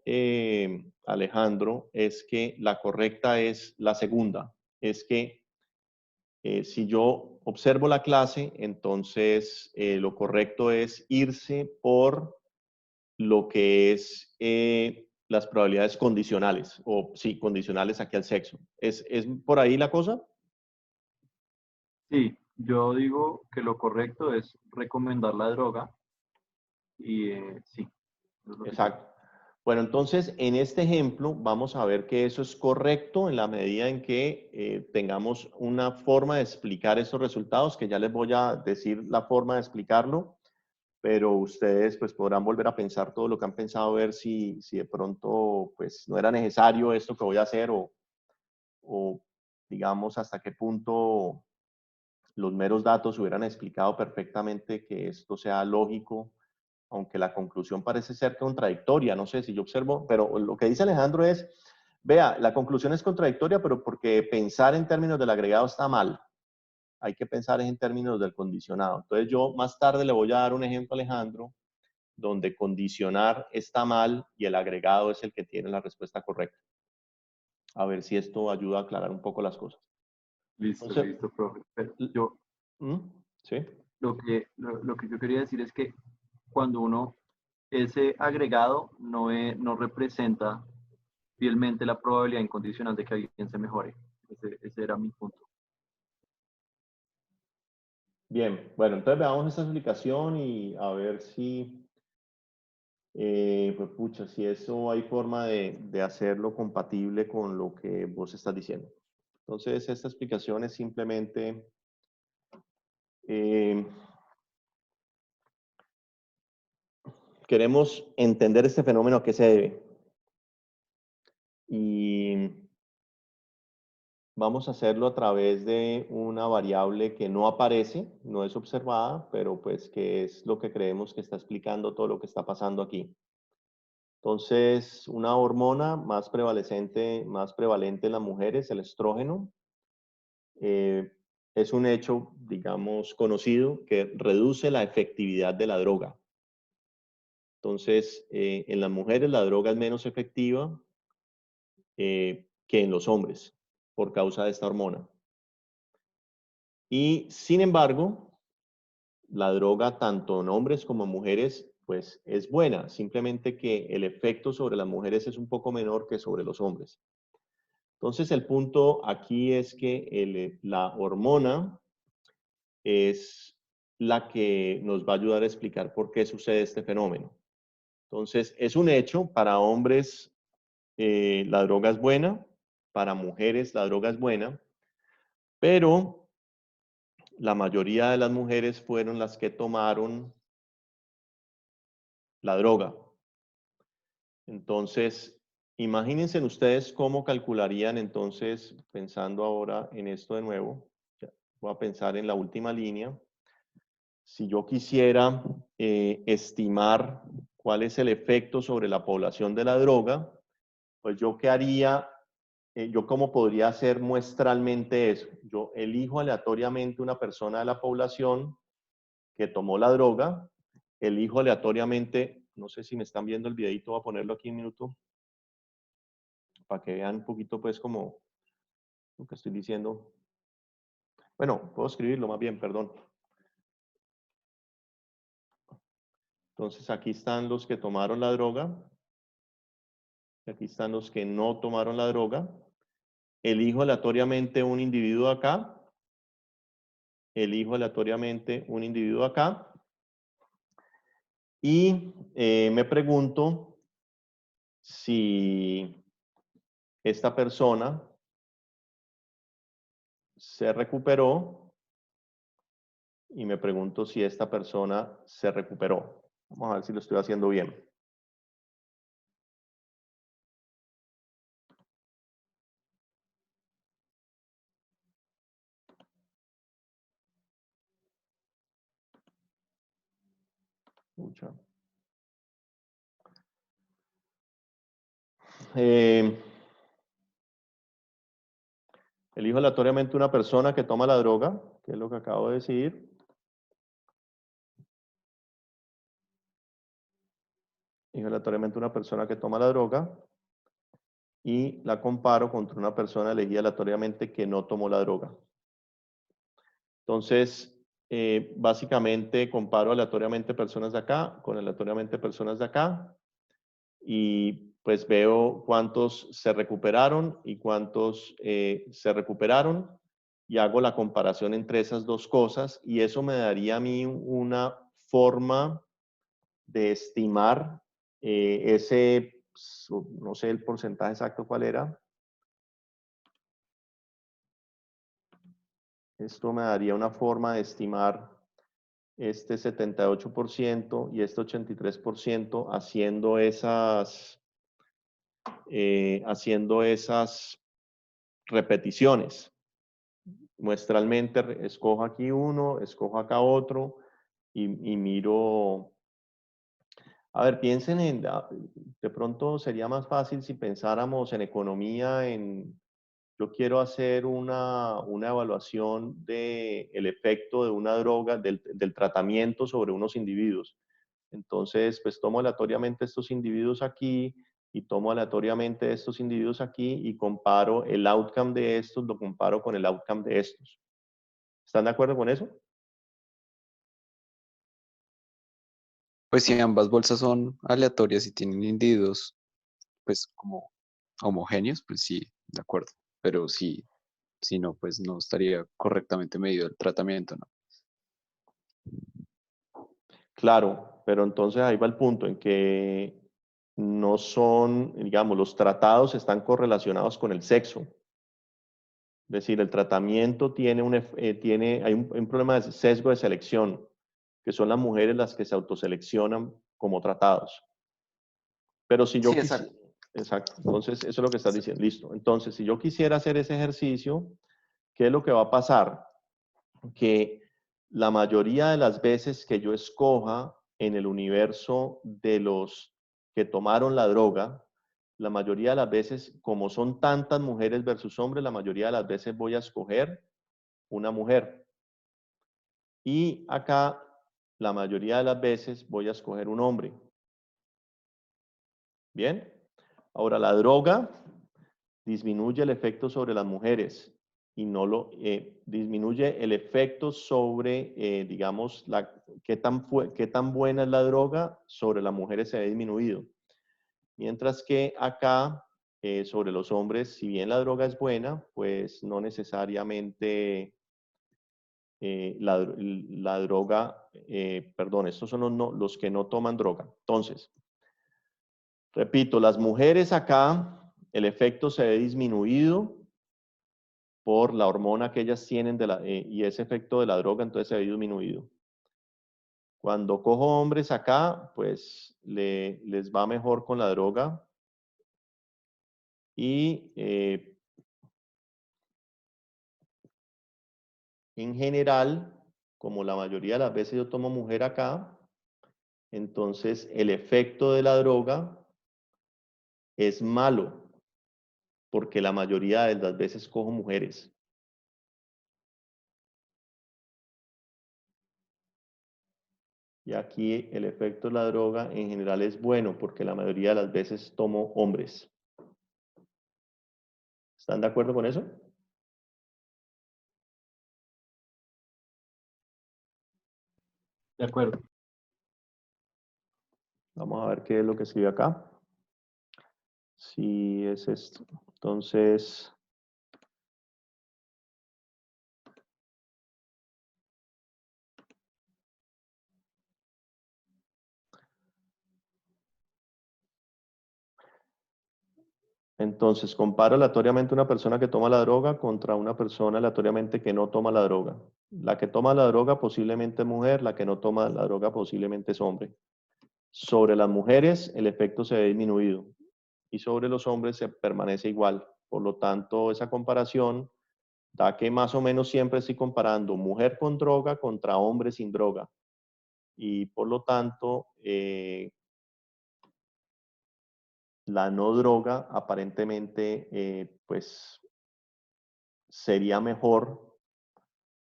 Speaker 1: Alejandro, es que la correcta es la segunda. Es que si yo observo la clase, entonces lo correcto es irse por lo que es las probabilidades condicionales, o sí, condicionales aquí al sexo. ¿Es por ahí la cosa?
Speaker 5: Sí, yo digo que lo correcto es recomendar la droga y sí, eso es lo que yo digo.
Speaker 1: Exacto. Bueno, entonces en este ejemplo vamos a ver que eso es correcto en la medida en que tengamos una forma de explicar esos resultados, que ya les voy a decir la forma de explicarlo, pero ustedes pues podrán volver a pensar todo lo que han pensado, ver si de pronto pues no era necesario esto que voy a hacer o digamos hasta qué punto los meros datos hubieran explicado perfectamente que esto sea lógico, aunque la conclusión parece ser contradictoria. No sé si yo observo, pero lo que dice Alejandro es, vea, la conclusión es contradictoria, pero porque pensar en términos del agregado está mal. Hay que pensar en términos del condicionado. Entonces yo más tarde le voy a dar un ejemplo a Alejandro donde condicionar está mal y el agregado es el que tiene la respuesta correcta. A ver si esto ayuda a aclarar un poco las cosas.
Speaker 5: Listo,
Speaker 1: Entonces,
Speaker 5: listo, profe. Pero
Speaker 1: ¿mm? ¿Sí?
Speaker 5: lo que yo quería decir es que cuando ese agregado no representa fielmente la probabilidad incondicional de que alguien se mejore. Ese era mi punto.
Speaker 1: Bien, bueno, entonces veamos esta explicación y a ver si, pues pucha, si eso hay forma de hacerlo compatible con lo que vos estás diciendo. Entonces, esta explicación es simplemente queremos entender este fenómeno a qué se debe. Y vamos a hacerlo a través de una variable que no aparece, no es observada, pero pues que es lo que creemos que está explicando todo lo que está pasando aquí. Entonces, una hormona más prevalente en las mujeres, el estrógeno, es un hecho, digamos, conocido que reduce la efectividad de la droga. Entonces, en las mujeres la droga es menos efectiva que en los hombres por causa de esta hormona. Y sin embargo, la droga tanto en hombres como en mujeres pues es buena, simplemente que el efecto sobre las mujeres es un poco menor que sobre los hombres. Entonces el punto aquí es que la hormona es la que nos va a ayudar a explicar por qué sucede este fenómeno. Entonces es un hecho, para hombres la droga es buena, para mujeres la droga es buena, pero la mayoría de las mujeres fueron las que tomaron la droga. Entonces, imagínense ustedes cómo calcularían entonces, pensando ahora en esto de nuevo, voy a pensar en la última línea. Si yo quisiera estimar cuál es el efecto sobre la población de la droga, pues yo qué haría, yo cómo podría hacer muestralmente eso. Yo elijo aleatoriamente una persona de la población que tomó la droga, elijo aleatoriamente, no sé si me están viendo el videito, voy a ponerlo aquí un minuto, para que vean un poquito pues como lo que estoy diciendo. Bueno, puedo escribirlo más bien, perdón. Entonces aquí están los que tomaron la droga, aquí están los que no tomaron la droga. Elijo aleatoriamente un individuo acá, elijo aleatoriamente un individuo acá y me pregunto si esta persona se recuperó y me pregunto si esta persona se recuperó. Vamos a ver si lo estoy haciendo bien. Mucha. Elijo aleatoriamente una persona que toma la droga, que es lo que acabo de decir. Elijo aleatoriamente una persona que toma la droga y la comparo contra una persona elegida aleatoriamente que no tomó la droga. Entonces, básicamente comparo aleatoriamente personas de acá con aleatoriamente personas de acá y pues veo cuántos se recuperaron y cuántos se recuperaron y hago la comparación entre esas dos cosas y eso me daría a mí una forma de estimar ese, no sé el porcentaje exacto cuál era. Esto me daría una forma de estimar este 78% y este 83% haciendo esas repeticiones. Muestralmente escojo aquí uno, escojo acá otro y miro. A ver, piensen de pronto sería más fácil si pensáramos en economía, yo quiero hacer una evaluación del efecto de una droga, del tratamiento sobre unos individuos. Entonces, pues tomo aleatoriamente estos individuos aquí y tomo aleatoriamente estos individuos aquí y comparo el outcome de estos, lo comparo con el outcome de estos. ¿Están de acuerdo con eso?
Speaker 2: Pues si ambas bolsas son aleatorias y tienen individuos, pues como homogéneos, pues sí, de acuerdo. Pero sí, si no, pues no estaría correctamente medido el tratamiento, ¿no?
Speaker 1: Claro, pero entonces ahí va el punto en que no son, digamos, los tratados están correlacionados con el sexo. Es decir, el tratamiento tiene hay un problema de sesgo de selección, que son las mujeres las que se autoseleccionan como tratados. Pero si yo
Speaker 2: Sí,
Speaker 1: quisiera,
Speaker 2: exacto.
Speaker 1: exacto, entonces eso es lo que estás diciendo, listo. Entonces, si yo quisiera hacer ese ejercicio, ¿qué es lo que va a pasar? Que la mayoría de las veces que yo escoja en el universo de los que tomaron la droga, la mayoría de las veces, como son tantas mujeres versus hombres, la mayoría de las veces voy a escoger una mujer. Y acá, la mayoría de las veces voy a escoger un hombre. ¿Bien? Ahora, la droga disminuye el efecto sobre las mujeres y no lo disminuye el efecto sobre, digamos, qué tan buena es la droga sobre las mujeres se ha disminuido. Mientras que acá, sobre los hombres, si bien la droga es buena, pues no necesariamente la droga, perdón, estos son los que no toman droga. Entonces, repito, las mujeres acá, el efecto se ve disminuido por la hormona que ellas tienen y ese efecto de la droga, entonces se ve disminuido. Cuando cojo hombres acá, pues les va mejor con la droga y en general, como la mayoría de las veces yo tomo mujer acá, entonces el efecto de la droga es malo, porque la mayoría de las veces cojo mujeres. Y aquí el efecto de la droga en general es bueno, porque la mayoría de las veces tomo hombres. ¿Están de acuerdo con eso?
Speaker 5: De acuerdo.
Speaker 1: Vamos a ver qué es lo que escribe acá. Si es esto. Entonces, comparo aleatoriamente una persona que toma la droga contra una persona aleatoriamente que no toma la droga. La que toma la droga posiblemente es mujer, la que no toma la droga posiblemente es hombre. Sobre las mujeres el efecto se ve disminuido y sobre los hombres se permanece igual. Por lo tanto, esa comparación da que más o menos siempre estoy comparando mujer con droga contra hombre sin droga. Y por lo tanto, la no droga aparentemente pues sería mejor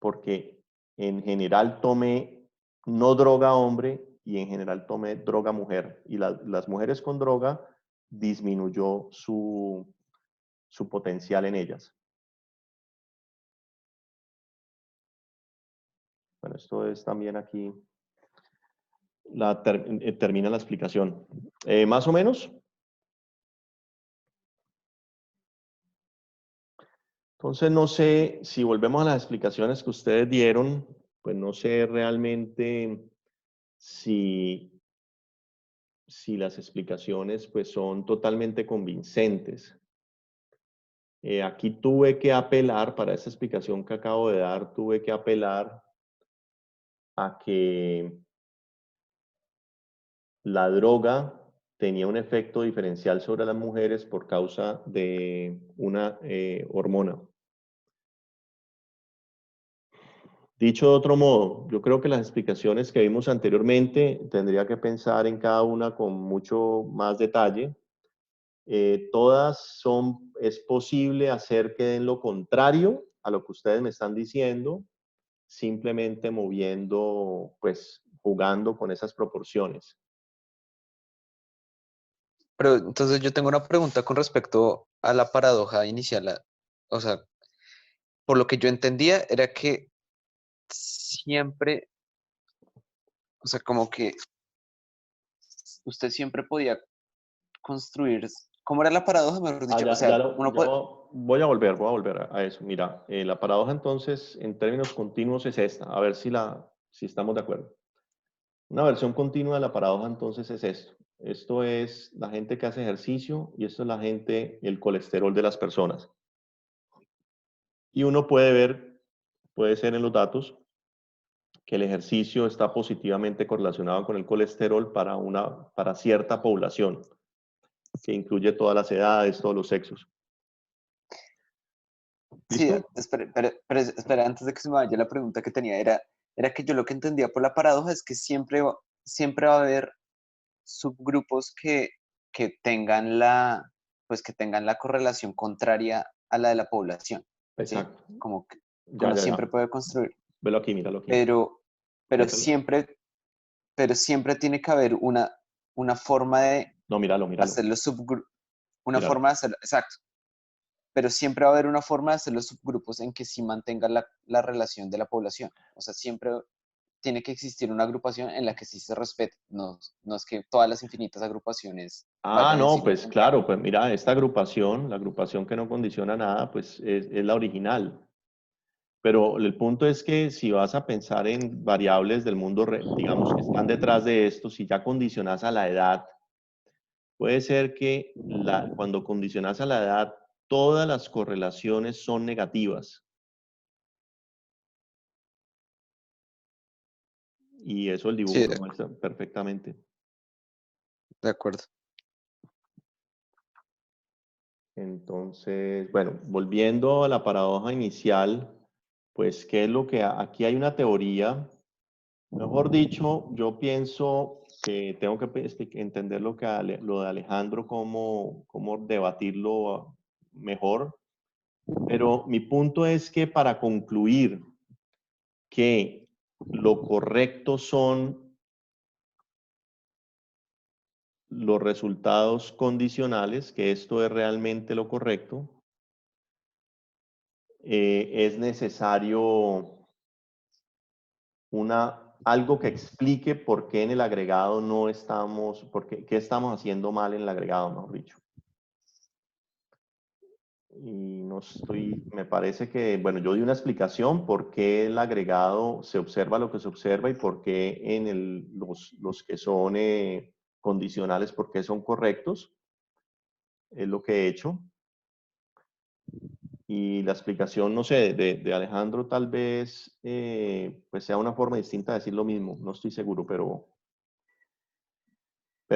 Speaker 1: porque en general tomé no droga hombre y en general tomé droga mujer. Y las mujeres con droga disminuyó su potencial en ellas. Bueno, esto es también aquí, termina la explicación. Más o menos. Entonces, no sé si volvemos a las explicaciones que ustedes dieron, pues no sé realmente si las explicaciones pues son totalmente convincentes. Aquí tuve que apelar, para esa explicación que acabo de dar, tuve que apelar a que la droga tenía un efecto diferencial sobre las mujeres por causa de una hormona. Dicho de otro modo, yo creo que las explicaciones que vimos anteriormente tendría que pensar en cada una con mucho más detalle. Todas es posible hacer que den lo contrario a lo que ustedes me están diciendo, simplemente moviendo, pues jugando con esas proporciones.
Speaker 2: Pero entonces yo tengo una pregunta con respecto a la paradoja inicial. O sea, por lo que yo entendía era que siempre, o sea, como que usted siempre podía construir ¿Cómo era la paradoja, mejor dicho? O sea, uno puede...
Speaker 1: voy a volver a eso. Mira, la paradoja entonces, en términos continuos, es esta. A ver si estamos de acuerdo. Una versión continua de la paradoja entonces es esto. Esto es la gente que hace ejercicio y esto es la gente, el colesterol de las personas. Y uno puede ver, puede ser en los datos, que el ejercicio está positivamente correlacionado con el colesterol para cierta población, que incluye todas las edades, todos los sexos.
Speaker 2: Sí,
Speaker 1: ¿Listo?
Speaker 2: espera, antes de que se me vaya la pregunta que tenía, era que yo lo que entendía por la paradoja es que siempre va a haber subgrupos que tengan pues que tengan la correlación contraria a la de la población, ¿sí?
Speaker 1: Exacto.
Speaker 2: Como que
Speaker 1: Ya,
Speaker 2: uno
Speaker 1: ya,
Speaker 2: siempre
Speaker 1: ya.
Speaker 2: puede construir,
Speaker 1: Velo aquí, míralo aquí.
Speaker 2: pero
Speaker 1: Mételo.
Speaker 2: siempre tiene que haber una forma de
Speaker 1: No, míralo.
Speaker 2: hacer los subgrupos, una
Speaker 1: Míralo.
Speaker 2: forma de hacerlo, exacto, pero siempre va a haber una forma de hacer los subgrupos en que sí mantenga la relación de la población, o sea, siempre tiene que existir una agrupación en la que sí se respete, no es que todas las infinitas agrupaciones vayan a
Speaker 1: No,
Speaker 2: decir lo
Speaker 1: pues
Speaker 2: contrario.
Speaker 1: claro, pues mira, esta agrupación, la agrupación que no condiciona nada, pues es la original. Pero el punto es que si vas a pensar en variables del mundo, digamos, que están detrás de esto, si ya condicionas a la edad, puede ser que cuando condicionas a la edad, todas las correlaciones son negativas. Y eso el dibujo
Speaker 2: Sí,
Speaker 1: lo muestra perfectamente.
Speaker 2: de acuerdo.
Speaker 1: Entonces, bueno, volviendo a la paradoja inicial, pues, ¿qué es lo que aquí hay una teoría? Mejor dicho, yo pienso que tengo que entender lo de Alejandro, cómo debatirlo mejor, pero mi punto es que para concluir que lo correcto son los resultados condicionales, que esto es realmente lo correcto, es necesario algo que explique por qué en el agregado no estamos, qué estamos haciendo mal en el agregado, mejor dicho. Y me parece que, bueno, yo di una explicación por qué el agregado se observa lo que se observa y por qué en los que son condicionales, por qué son correctos. Es lo que he hecho. Y la explicación, no sé, de Alejandro tal vez pues sea una forma distinta de decir lo mismo, no estoy seguro, pero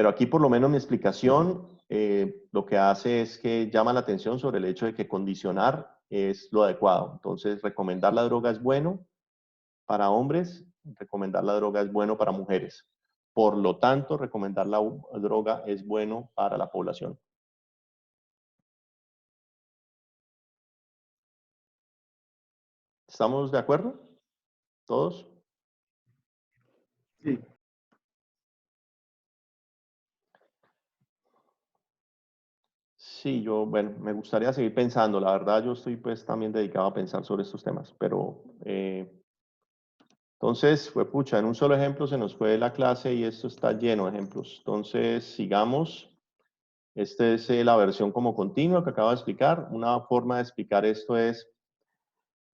Speaker 1: aquí por lo menos mi explicación lo que hace es que llama la atención sobre el hecho de que condicionar es lo adecuado. Entonces, recomendar la droga es bueno para hombres, recomendar la droga es bueno para mujeres. Por lo tanto, recomendar la droga es bueno para la población. ¿Estamos de acuerdo? ¿Todos?
Speaker 5: Sí.
Speaker 1: Sí, bueno, me gustaría seguir pensando. La verdad, yo estoy pues también dedicado a pensar sobre estos temas, pero entonces, fue pucha, en un solo ejemplo se nos fue la clase y esto está lleno de ejemplos. Entonces, sigamos. Esta es la versión como continua que acabo de explicar. Una forma de explicar esto es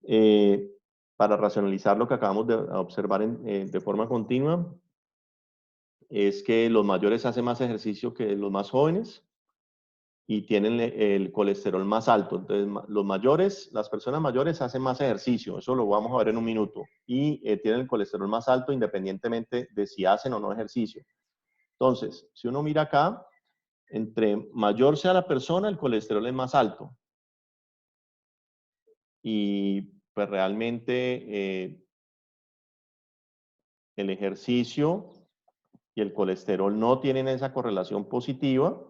Speaker 1: eh, para racionalizar lo que acabamos de observar de forma continua, es que los mayores hacen más ejercicio que los más jóvenes y tienen el colesterol más alto. Entonces, las personas mayores hacen más ejercicio, eso lo vamos a ver en un minuto, y tienen el colesterol más alto independientemente de si hacen o no ejercicio. Entonces, si uno mira acá, entre mayor sea la persona, el colesterol es más alto. Y pues realmente el ejercicio y el colesterol no tienen esa correlación positiva,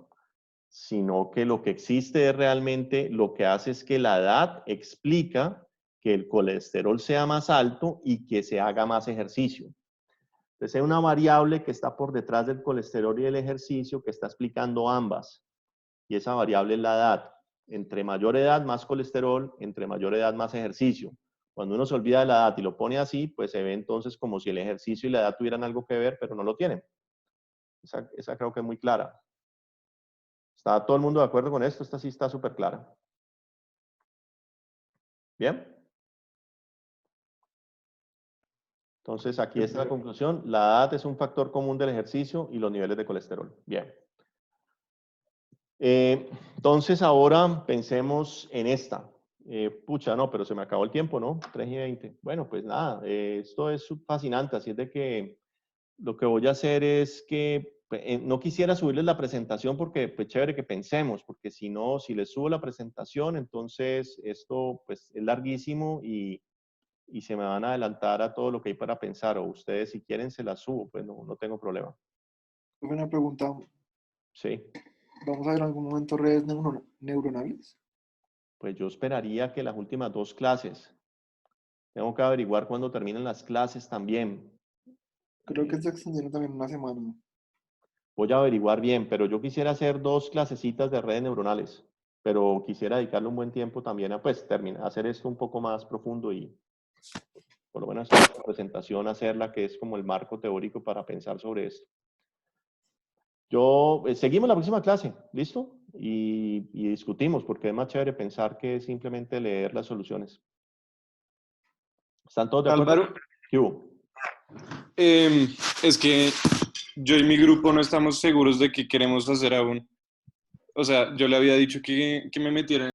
Speaker 1: sino que lo que existe es realmente, lo que hace es que la edad explica que el colesterol sea más alto y que se haga más ejercicio. Entonces hay una variable que está por detrás del colesterol y del ejercicio que está explicando ambas. Y esa variable es la edad. Entre mayor edad, más colesterol, entre mayor edad, más ejercicio. Cuando uno se olvida de la edad y lo pone así, pues se ve entonces como si el ejercicio y la edad tuvieran algo que ver, pero no lo tienen. Esa creo que es muy clara. ¿Está todo el mundo de acuerdo con esto? Esta sí está súper clara. ¿Bien? Entonces, aquí está la conclusión. La edad es un factor común del ejercicio y los niveles de colesterol. Bien. Entonces, ahora pensemos en esta. Pucha, no, pero se me acabó el tiempo, ¿no? 3:20. Bueno, pues nada, esto es fascinante, así es de que lo que voy a hacer es que no quisiera subirles la presentación porque, pues, chévere que pensemos, porque si no, si les subo la presentación, entonces esto, pues, es larguísimo y se me van a adelantar a todo lo que hay para pensar, o ustedes si quieren se la subo, pues no tengo problema.
Speaker 4: Una pregunta.
Speaker 1: Sí.
Speaker 4: ¿Vamos a ver en algún momento redes neuronales?
Speaker 1: Pues yo esperaría que las últimas 2 clases. Tengo que averiguar cuándo terminan las clases también.
Speaker 4: Creo que se extendieron también una semana.
Speaker 1: Voy a averiguar bien, pero yo quisiera hacer 2 clasecitas de redes neuronales, pero quisiera dedicarle un buen tiempo también a, pues, hacer esto un poco más profundo y por lo menos la presentación hacerla, que es como el marco teórico para pensar sobre esto. Seguimos la próxima clase, ¿listo? Y discutimos, porque es más chévere pensar que simplemente leer las soluciones. ¿Están todos de acuerdo?
Speaker 6: Álvaro,
Speaker 1: ¿Qué hubo?
Speaker 6: es que yo y mi grupo no estamos seguros de qué queremos hacer aún. O sea, yo le había dicho que me metiera